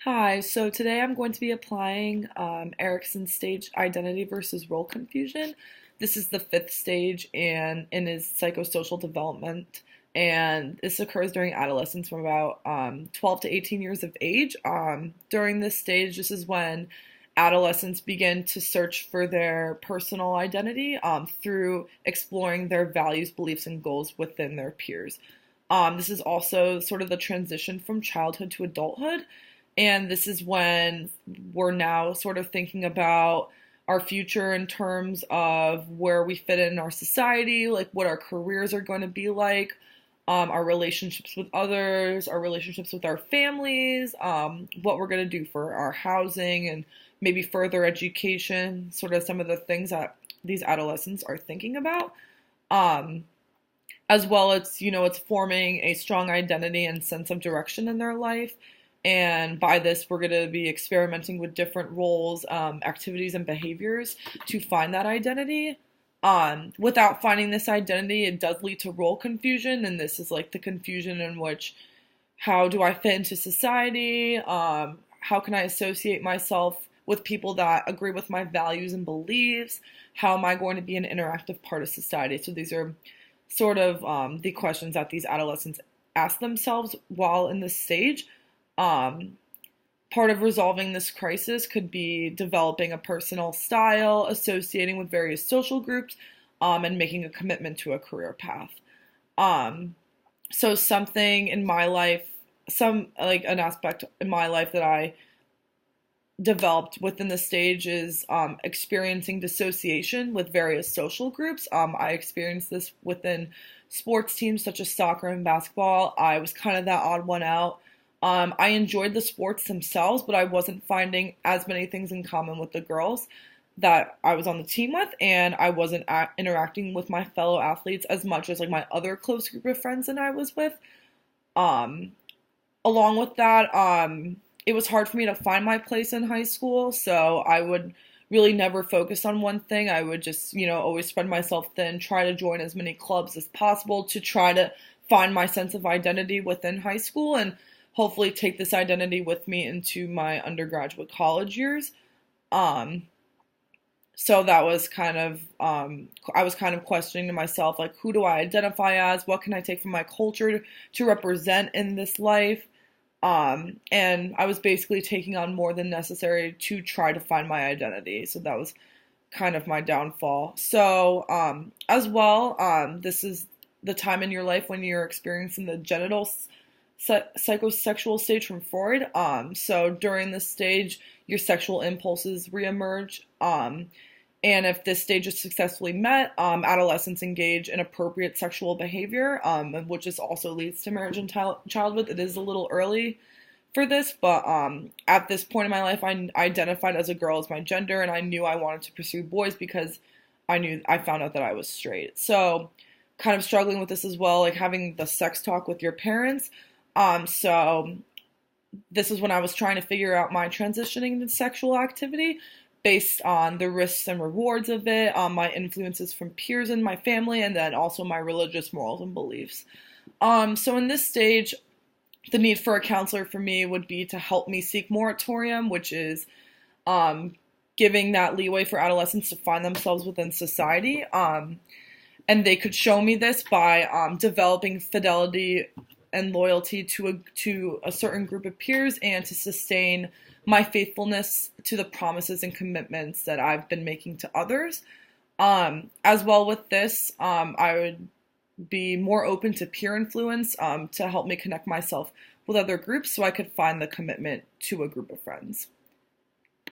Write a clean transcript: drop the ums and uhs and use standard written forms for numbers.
Hi, so today I'm going to be applying Erickson's stage identity versus role confusion. This is the fifth stage and in his psychosocial development, and this occurs during adolescence from about 12 to 18 years of age. During this stage, this is when adolescents begin to search for their personal identity through exploring their values, beliefs, and goals within their peers. This is also sort of the transition from childhood to adulthood. And this is when we're now sort of thinking about our future in terms of where we fit in our society, like what our careers are going to be like, our relationships with others, our relationships with our families, what we're going to do for our housing and maybe further education, sort of some of the things that these adolescents are thinking about. Um, as well as, it's forming a strong identity and sense of direction in their life. And by this, we're going to be experimenting with different roles, activities, and behaviors to find that identity. Without finding this identity, it does lead to role confusion. And this is like the confusion in which, how do I fit into society? How can I associate myself with people that agree with my values and beliefs? How am I going to be an interactive part of society? So these are sort of the questions that these adolescents ask themselves while in this stage. Um, Part of resolving this crisis could be developing a personal style, associating with various social groups, and making a commitment to a career path. Um, so something in my life, some like an aspect in my life that I developed within the stage is experiencing dissociation with various social groups. I experienced this within sports teams such as soccer and basketball. I was kind of that odd one out. I enjoyed the sports themselves, but I wasn't finding as many things in common with the girls that I was on the team with, and I wasn't interacting with my fellow athletes as much as like my other close group of friends that I was with. Um, Along with that, it was hard for me to find my place in high school, so I would really never focus on one thing. I would just, always spread myself thin, try to join as many clubs as possible to try to find my sense of identity within high school and hopefully take this identity with me into my undergraduate college years. Um, so that was kind of, I was kind of questioning to myself, like, who do I identify as? What can I take from my culture to represent in this life? And I was basically taking on more than necessary to try to find my identity. So that was kind of my downfall. So, as well, this is the time in your life when you're experiencing the genital psychosexual stage from Freud. So during this stage, your sexual impulses reemerge. And if this stage is successfully met, adolescents engage in appropriate sexual behavior, which is also leads to marriage and childhood. It is a little early for this, but at this point in my life, I identified as a girl as my gender, and I knew I wanted to pursue boys because I found out that I was straight. So, kind of struggling with this as well, like having the sex talk with your parents. So this is when I was trying to figure out my transitioning into sexual activity based on the risks and rewards of it, my influences from peers in my family, and then also my religious morals and beliefs. So in this stage, the need for a counselor for me would be to help me seek moratorium, which is um, giving that leeway for adolescents to find themselves within society. And they could show me this by developing fidelity and loyalty to a certain group of peers and to sustain my faithfulness to the promises and commitments that I've been making to others. As well with this, I would be more open to peer influence to help me connect myself with other groups so I could find the commitment to a group of friends.